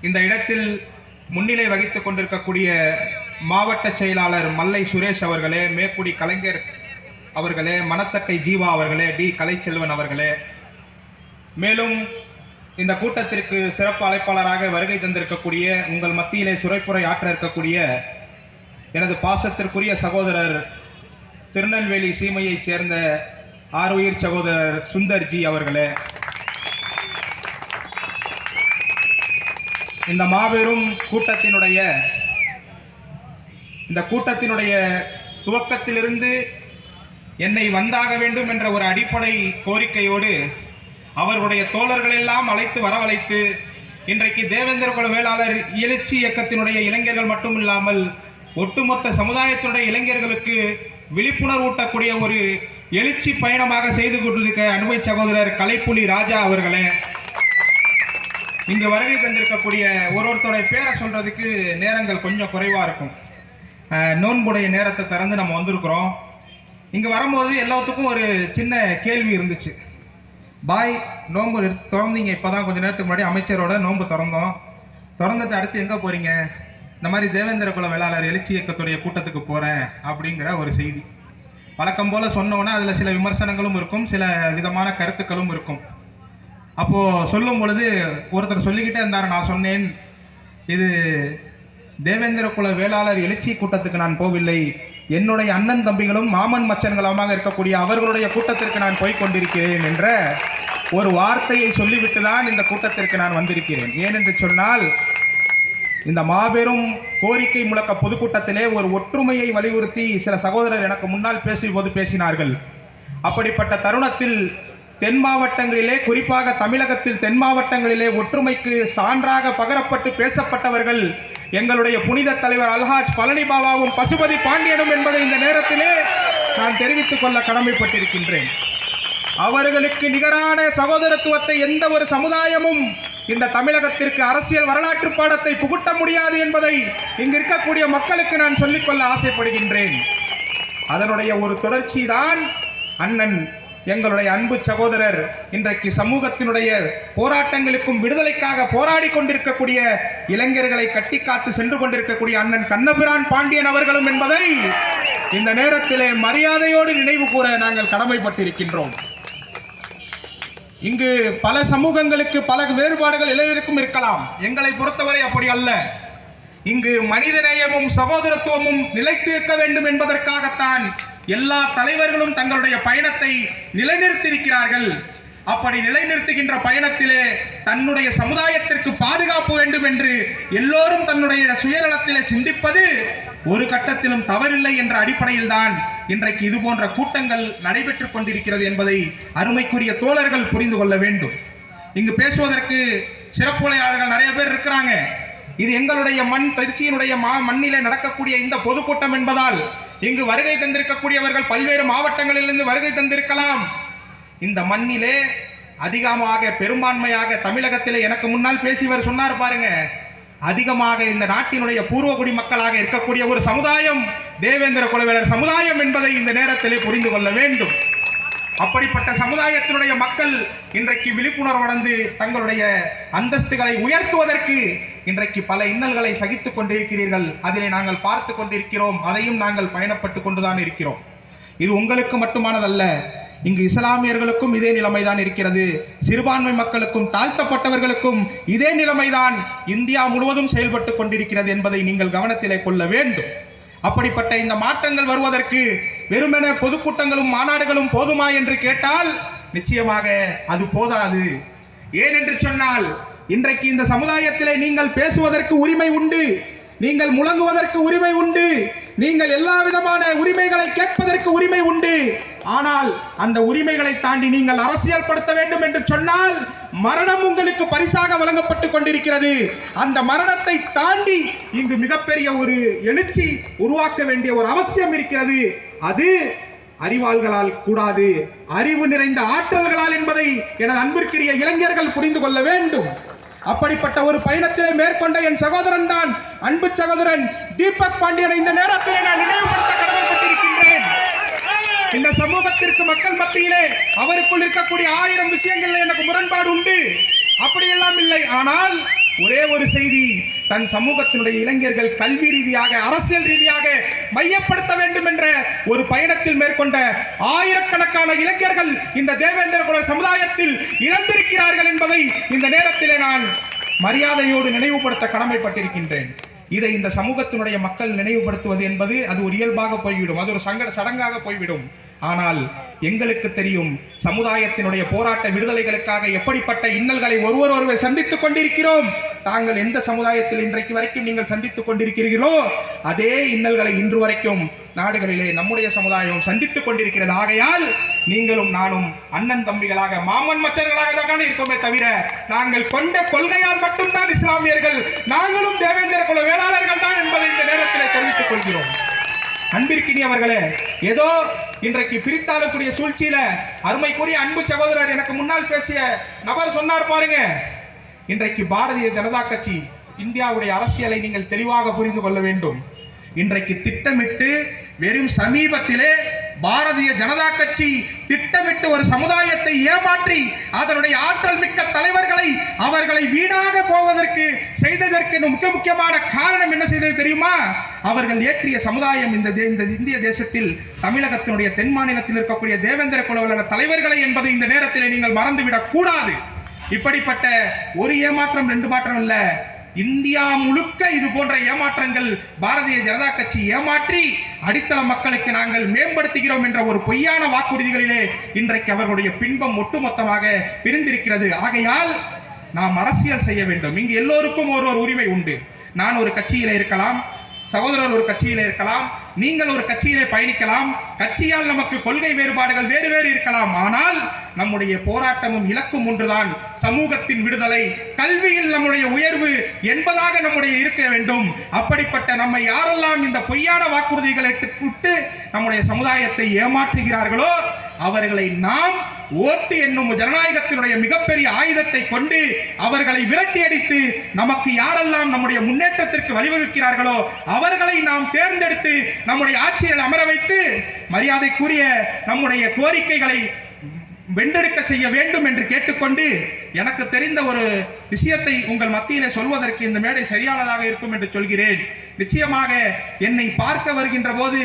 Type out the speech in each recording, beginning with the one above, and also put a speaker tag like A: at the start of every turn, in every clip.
A: இந்த இடத்தில் முன்னிலை வகித்துக் கொண்டிருக்கக்கூடிய மாவட்ட செயலாளர் மல்லை சுரேஷ் அவர்களே, மேக்குடி கலைஞர் அவர்களே, மணத்தட்டை ஜீவா அவர்களே, டி கலைச்செல்வன் அவர்களே, மேலும் இந்த கூட்டத்திற்கு சிறப்பு அழைப்பாளராக வருகை தந்திருக்கக்கூடிய உங்கள் மத்தியிலே சுரைப்புரை ஆற்ற இருக்கக்கூடிய எனது பாசத்திற்குரிய சகோதரர் திருநெல்வேலி சீமையைச் சேர்ந்த ஆறுயிர் சகோதரர் சுந்தர்ஜி அவர்களே, இந்த மாபெரும் கூட்டத்தினுடைய துவக்கத்திலிருந்து என்னை வந்தாக வேண்டும் என்ற ஒரு அடிப்படை கோரிக்கையோடு அவர்களுடைய தோழர்கள் எல்லாம் அழைத்து வரவழைத்து இன்றைக்கு தேவேந்திர குல வேளாளர் எழுச்சி இயக்கத்தினுடைய இளைஞர்கள் மட்டும் இல்லாமல் ஒட்டுமொத்த சமுதாயத்தினுடைய இளைஞர்களுக்கு விழிப்புணர்வூட்டக்கூடிய ஒரு எழுச்சி பயணமாக செய்து கொண்டிருக்க அன்பை சகோதரர் கலைப்புலி ராஜா அவர்களே, இங்கு வருகை தந்திருக்கக்கூடிய ஒருத்தருடைய பேரை சொல்றதுக்கு நேரங்கள் கொஞ்சம் குறைவாக இருக்கும். நோன்புடைய நேரத்தை திறந்து நம்ம வந்திருக்கிறோம். இங்கே வரும்போது எல்லாத்துக்கும் ஒரு சின்ன கேள்வி இருந்துச்சு. பாய், நோன்பு திறந்தீங்க, இப்போ தான் கொஞ்சம் நேரத்துக்கு முன்னாடி அமைச்சரோட நோன்பு திறந்துட்டு அடுத்து எங்கே போகிறீங்க? இந்த மாதிரி தேவேந்திர குல வேளாளர் எழுச்சி இயக்கத்துடைய கூட்டத்துக்கு போகிறேன் அப்படிங்கிற ஒரு செய்தி. வழக்கம் போல் சொன்னோன்னா அதில் சில விமர்சனங்களும் இருக்கும், சில விதமான கருத்துக்களும் இருக்கும். அப்போது சொல்லும் பொழுது ஒருத்தர் சொல்லிக்கிட்டே இருந்தார். நான் சொன்னேன், இது தேவேந்திர குல வேளாளர் எழுச்சி கூட்டத்துக்கு நான் போகவில்லை, என்னுடைய அண்ணன் தம்பிகளும் மாமன் மச்சன்களுமாக இருக்கக்கூடிய அவர்களுடைய கூட்டத்திற்கு நான் போய் கொண்டிருக்கிறேன் என்ற ஒரு வார்த்தையை சொல்லிவிட்டு தான் இந்த கூட்டத்திற்கு நான் வந்திருக்கிறேன். ஏனென்று சொன்னால், இந்த மாபெரும் கோரிக்கை முழக்க பொதுக்கூட்டத்திலே ஒரு ஒற்றுமையை வலியுறுத்தி சில சகோதரர் எனக்கு முன்னால் பேசும்போது பேசினார்கள். அப்படிப்பட்ட தருணத்தில் தென் மாவட்டங்களிலே, குறிப்பாக தமிழகத்தில் தென் மாவட்டங்களிலே ஒற்றுமைக்கு சான்றாக பகரப்பட்டு பேசப்பட்டவர்கள் எங்களுடைய புனித தலைவர் அல்ஹாஜ் பழனி பாபாவும் பசுபதி பாண்டியனும் என்பதை இந்த நேரத்திலே நான் தெரிவித்துக் கொள்ள கடமைப்பட்டிருக்கின்றேன். அவர்களுக்கு நிகரான சகோதரத்துவத்தை எந்த ஒரு சமுதாயமும் இந்த தமிழகத்திற்கு அரசியல் வரலாற்று பாடத்தை புகுட்ட முடியாது என்பதை இங்கு இருக்கக்கூடிய மக்களுக்கு நான் சொல்லிக்கொள்ள ஆசைப்படுகின்றேன். அதனுடைய ஒரு தொடர்ச்சி தான் அண்ணன் எங்களுடைய அன்பு சகோதரர் இன்றைக்கு சமூகத்தினுடைய போராட்டங்களுக்கும் விடுதலைக்காக போராடி கொண்டிருக்கக்கூடிய இளைஞர்களை கட்டி காத்து சென்று கொண்டிருக்கக்கூடிய அண்ணன் கண்ணபிரான் பாண்டியன் அவர்களும் என்பதை இந்த நேரத்திலே மரியாதையோடு நினைவு கூற நாங்கள் கடமைப்பட்டிருக்கின்றோம். இங்கு பல சமூகங்களுக்கு பல வேறுபாடுகள் எல்லோருக்கும் இருக்கலாம். எங்களை பொறுத்தவரை அப்படி அல்ல. இங்கு மனிதநேயமும் சகோதரத்துவமும் நிலைத்து இருக்க வேண்டும் என்பதற்காகத்தான் எல்லா தலைவர்களும் தங்களுடைய பயணத்தை நிலைநிறுத்தியிருக்கிறார்கள். அப்படி நிலைநிறுத்துகின்ற பயணத்திலே தன்னுடைய சமுதாயத்திற்கு பாதுகாப்பு வேண்டும் என்று எல்லோரும் தன்னுடைய சுயநலத்திலே சிந்திப்பது ஒரு கட்டத்திலும் தவறில்லை என்ற அடிப்படையில் தான் இன்றைக்கு இது போன்ற கூட்டங்கள் நடைபெற்றுக் கொண்டிருக்கிறது என்பதை அருமைக்குரிய தோழர்கள் புரிந்து கொள்ள வேண்டும். இங்கு பேசுவதற்கு சிறப்புரையாளர்கள் நிறைய பேர் இருக்கிறாங்க. இது எங்களுடைய மண் திருச்சியினுடைய மண்ணிலே நடக்கக்கூடிய இந்த பொதுக்கூட்டம் என்பதால் இங்கு வருகை தந்திருக்கக்கூடியவர்கள் பல்வேறு மாவட்டங்களிலிருந்து வருகை தந்திருக்கலாம். இந்த மண்ணிலே அதிகமாக பெரும்பான்மையாக தமிழகத்திலே எனக்கு முன்னால் பேசியவர் சொன்னார் பாருங்க, அதிகமாக இந்த நாட்டினுடைய பூர்வகுடி மக்களாக இருக்கக்கூடிய ஒரு சமுதாயம் தேவேந்திர குல வேளாளர் சமுதாயம் என்பதை இந்த நேரத்திலே புரிந்து கொள்ள வேண்டும். அப்படிப்பட்ட சமுதாயத்தினுடைய மக்கள் இன்றைக்கு விழிப்புணர்வடைந்து தங்களுடைய அந்தஸ்துகளை உயர்த்துவதற்கு இன்றைக்கு பல இன்னல்களை சகித்துக் கொண்டிருக்கிறீர்கள். அதிலே நாங்கள் பார்த்து கொண்டிருக்கிறோம். அதையும் நாங்கள் பயணப்பட்டு கொண்டுதான் இருக்கிறோம். இது உங்களுக்கு மட்டுமானதல்ல, இங்கு இஸ்லாமியர்களுக்கும் இதே நிலைமைதான் இருக்கிறது. சிறுபான்மை மக்களுக்கும் தாழ்த்தப்பட்டவர்களுக்கும் இதே நிலைமைதான் இந்தியா முழுவதும் செயல்பட்டு கொண்டிருக்கிறது என்பதை நீங்கள் கவனத்திலே கொள்ள வேண்டும். அப்படிப்பட்ட இந்த மாற்றங்கள் வருவதற்கு வெறுமென பொதுக்கூட்டங்களும் மாநாடுகளும் போதுமா என்று கேட்டால் நிச்சயமாக அது போதாது. ஏனென்று சொன்னால், இன்றைக்கு இந்த சமுதாயத்திலே நீங்கள் பேசுவதற்கு உரிமை உண்டு, நீங்கள் முழங்குவதற்கு உரிமை உண்டு, நீங்கள் எல்லா விதமான உரிமைகளை கேட்பதற்கு உரிமை உண்டு. ஆனால் அந்த உரிமைகளை தாண்டி நீங்கள் அரசியல் படுத்த வேண்டும் என்று சொன்னால் மரணம் உங்களுக்கு பரிசாக வழங்கப்பட்டு கொண்டிருக்கிறது. அந்த மரணத்தை தாண்டி இங்கு மிகப்பெரிய ஒரு எழுச்சி உருவாக்க வேண்டிய ஒரு அவசியம் இருக்கிறது. அது அறிவாள்களால் கூடாது, அறிவு நிறைந்த ஆற்றல்களால் என்பதை எனது அன்பிற்குரிய இளைஞர்கள் புரிந்து கொள்ள வேண்டும். அப்படிப்பட்ட ஒரு பயணத்திலே மேற்கொண்ட என் சகோதரன் தான் அன்பு சகோதரன் தீபக் பாண்டியனை இந்த நேரத்திலே நான் நினைவுபடுத்த கடமைப்பட்டிருக்கின்றேன். இந்த சமூகத்திற்கு மக்கள் மத்தியிலே அவருக்குள் இருக்கக்கூடிய 1000 விஷயங்கள் எனக்கு முரண்பாடு உண்டு, அப்படியெல்லாம் இல்லை. ஆனால் ஒரே ஒரு செய்தி, தன் சமூகத்தினுடைய இளைஞர்கள் கல்வி ரீதியாக அரசியல் ரீதியாக மையப்படுத்த வேண்டும் என்ற ஒரு பயணத்தில் மேற்கொண்ட ஆயிரக்கணக்கான இளைஞர்கள் இந்த தேவேந்திர குல சமுதாயத்தில் இழந்திருக்கிறார்கள் என்பதை இந்த நேரத்திலே நான் மரியாதையோடு நினைவுபடுத்த கடமைப்பட்டிருக்கின்றேன். இதை இந்த சமூகத்தினுடைய மக்கள் நினைவுபடுத்துவது என்பது அது ஒரு இயல்பாக போய்விடும், அது ஒரு சடங்காக போய்விடும். ஆனால் எங்களுக்கு தெரியும், சமுதாயத்தினுடைய போராட்ட விடுதலைகளுக்காக எப்படிப்பட்ட இன்னல்களை ஒருவர் சந்தித்துக் கொண்டிருக்கிறோம். தாங்கள் எந்த சமுதாயத்தில் இன்றைக்கு வரைக்கும் நீங்கள் சந்தித்துக் கொண்டிருக்கிறீர்களோ அதே இன்னல்களை இன்று வரைக்கும் நாடுகளிலே நம்முடைய சமுதாயம் சந்தித்துக் கொண்டிருக்கிறது. ஆகையால் நீங்களும் நானும் அண்ணன் தம்பிகளாக மாமன் மச்சர்களாக தான் இருக்கோமே தவிர நாங்கள் கொண்ட கொள்கையால் மட்டும்தான் இஸ்லாமியர்கள், நாங்களும் தேவேந்திர குல வேளாளர்கள் தான் என்பதை இந்த நேரத்தில் தெரிவித்துக் கொள்கிறோம். அன்பிற்கினியவர்களே, ஏதோ இன்றைக்கு பிரித்தாளக்கூடிய சூழ்ச்சியில அருமைக்குரிய அன்பு சகோதரர் எனக்கு முன்னால் பேசிய நபர் சொன்னார் பாருங்க, இன்றைக்கு பாரதிய ஜனதா கட்சி இந்தியாவுடைய அரசியலை நீங்கள் தெளிவாக புரிந்து கொள்ள வேண்டும். இன்றைக்கு திட்டமிட்டு வெறும் சமீபத்திலே பாரதிய ஜனதா கட்சி திட்டமிட்டு ஒரு சமுதாயத்தை ஏமாற்றி அதனுடைய ஆற்றல் மிக்க தலைவர்களை அவர்களை வீணாக போவதற்கு செய்ததற்கு முக்கியமான காரணம் என்ன செய்தது தெரியுமா? அவர்கள் ஏற்றிய சமுதாயம் இந்த இந்திய தேசத்தில் தமிழகத்தினுடைய தென் மாநிலத்தில் இருக்கக்கூடிய தேவேந்திர குல தலைவர்களை என்பதை இந்த நேரத்தில் நீங்கள் மறந்துவிடக் கூடாது. இப்படிப்பட்ட ஒரு ஏமாற்றம் ரெண்டு மாற்றம் இல்ல, இந்தியா முழுக்க இது போன்ற ஏமாற்றங்கள் பாரதிய ஜனதா கட்சி ஏமாற்றி அடித்தள மக்களுக்கு நாங்கள் மேம்படுத்துகிறோம் என்ற ஒரு பொய்யான வாக்குறுதிகளிலே இன்றைக்கு அவர்களுடைய பின்பம் ஒட்டுமொத்தமாக பிரிந்திருக்கிறது. ஆகையால் நாம் அரசியல் செய்ய வேண்டும். இங்கு எல்லோருக்கும் ஒரு உரிமை உண்டு. நான் ஒரு கட்சியில இருக்கலாம், சகோதரர் ஒரு கட்சியில இருக்கலாம், நீங்கள் ஒரு கட்சியிலே பயணிக்கலாம். கட்சியால் நமக்கு கொள்கை வேறுபாடுகள் வேறு இருக்கலாம். ஆனால் நம்முடைய போராட்டமும் இலக்கும் ஒன்றுதான், சமூகத்தின் விடுதலை, கல்வியில் நம்முடைய உயர்வு என்பதாக நம்முடைய இருக்க வேண்டும். அப்படிப்பட்ட நம்மை யாரெல்லாம் இந்த பொய்யான வாக்குறுதிகளை விட்டு நம்முடைய சமுதாயத்தை ஏமாற்றுகிறார்களோ அவர்களை நாம் ஓட்டு என்னும் ஜனநாயகத்தினுடைய மிகப்பெரிய ஆயுதத்தை கொண்டு அவர்களை விரட்டி அடித்து நமக்கு யாரெல்லாம் நம்முடைய முன்னேற்றத்திற்கு வழிவகுக்கிறார்களோ அவர்களை நாம் தேர்ந்தெடுத்து நம்முடைய ஆட்சியில் அமர வைத்து மரியாதைக்குரிய நம்முடைய கோரிக்கைகளை வென்றெடுக்க செய்ய வேண்டும் என்று கேட்டுக்கொண்டு, எனக்கு தெரிந்த ஒரு விஷயத்தை உங்கள் மத்தியிலே சொல்வதற்கு இந்த மேடை சரியானதாக இருக்கும் என்று சொல்கிறேன். நிச்சயமாக என்னை பார்க்க வருகின்ற போது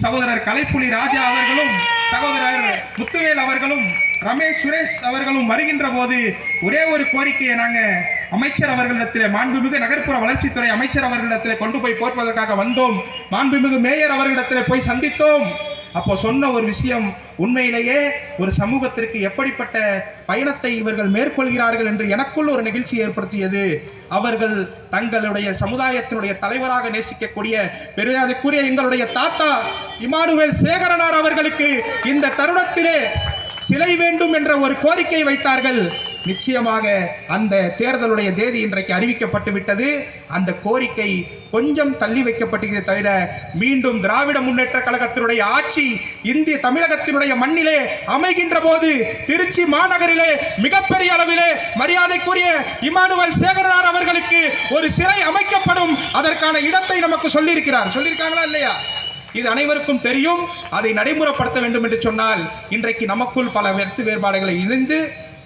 A: சகோதரர் கலைப்புலி ராஜா அவர்களும் சகோதரர் முத்துவேல் அவர்களும் ரமேஷ் சுரேஷ் அவர்களும் வருகின்ற போது ஒரே ஒரு கோரிக்கையை நாங்கள் அமைச்சர் அவர்களிடத்திலே, மாண்புமிகு நகர்ப்புற வளர்ச்சித்துறை அமைச்சர் அவர்களிடத்திலே கொண்டு போய் போற்றுவதற்காக வந்தோம். மாண்புமிகு மேயர் அவர்களிடத்திலே போய் சந்தித்தோம். அப்போ சொன்ன ஒரு விஷயம், உண்மையிலேயே ஒரு சமூகத்திற்கு எப்படிப்பட்ட பயணத்தை இவர்கள் மேற்கொள்கிறார்கள் என்று எனக்குள் ஒரு நிகழ்ச்சி ஏற்படுத்தியது. அவர்கள் தங்களுடைய சமுதாயத்தினுடைய தலைவராக நேசிக்கக்கூடிய பெரியாருக்குரிய எங்களுடைய தாத்தா இமானுவேல் சேகரனார் அவர்களுக்கு இந்த தருணத்திலே சிலை வேண்டும் என்ற ஒரு கோரிக்கை வைத்தார்கள். நிச்சயமாக அந்த தேர்தலுடைய தேதி இன்றைக்கு அறிவிக்கப்பட்டு விட்டது. அந்த கோரிக்கை கொஞ்சம் தள்ளி வைக்கப்பட்டிருக்கிறது தவிர மீண்டும் திராவிட முன்னேற்ற கழகத்தினுடைய ஆட்சி இந்திய தமிழகத்தினுடைய மண்ணிலே அமைகின்ற போது திருச்சி மாநகரிலே மிகப்பெரிய அளவிலே மரியாதைக்குரிய இமானுவேல் சேகரனார் அவர்களுக்கு ஒரு சிலை அமைக்கப்படும். அதற்கான இடத்தை நமக்கு சொல்லியிருக்காங்களா இல்லையா? இது அனைவருக்கும் தெரியும். அதை நடைமுறைப்படுத்த வேண்டும் என்று சொன்னால் இன்றைக்கு நமக்குள் பல வேறுபாடுகளை இணைந்து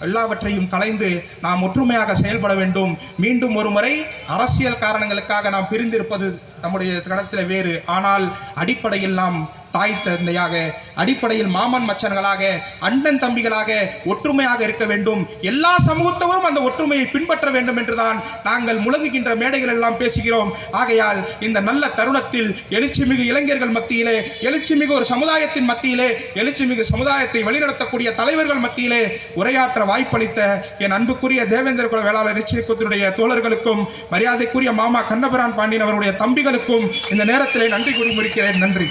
A: எல்லாவற்றையும் கலைந்து நாம் ஒற்றுமையாக செயல்பட வேண்டும். மீண்டும் ஒரு முறை அரசியல் காரணங்களுக்காக நாம் பிரிந்திருப்பது நம்முடைய கடத்தில் வேறு. ஆனால் அடிப்படையில் நாம் தாய் தந்தையாக, அடிப்படையில் மாமன் மச்சன்களாக, அண்ணன் தம்பிகளாக ஒற்றுமையாக இருக்க வேண்டும். எல்லா சமூகத்தவரும் அந்த ஒற்றுமையை பின்பற்ற வேண்டும் என்றுதான் நாங்கள் முழங்குகின்ற மேடைகள் எல்லாம் பேசுகிறோம். ஆகையால் இந்த நல்ல தருணத்தில் எழுச்சிமிகு இளைஞர்கள் மத்தியிலே, எழுச்சிமிகு ஒரு சமுதாயத்தின் மத்தியிலே, எழுச்சிமிகு சமுதாயத்தை வழிநடத்தக்கூடிய தலைவர்கள் மத்தியிலே உரையாற்ற வாய்ப்பளித்த என் அன்புக்குரிய தேவேந்திர குல வேளாளர் ரிச்சிக்குத்தினுடைய தோழர்களுக்கும் மரியாதைக்குரிய மாமா கண்ணபிரான் பாண்டியன் அவருடைய தம்பிகளுக்கும் இந்த நேரத்திலே நன்றி கூறி முடிக்கிறேன். நன்றி.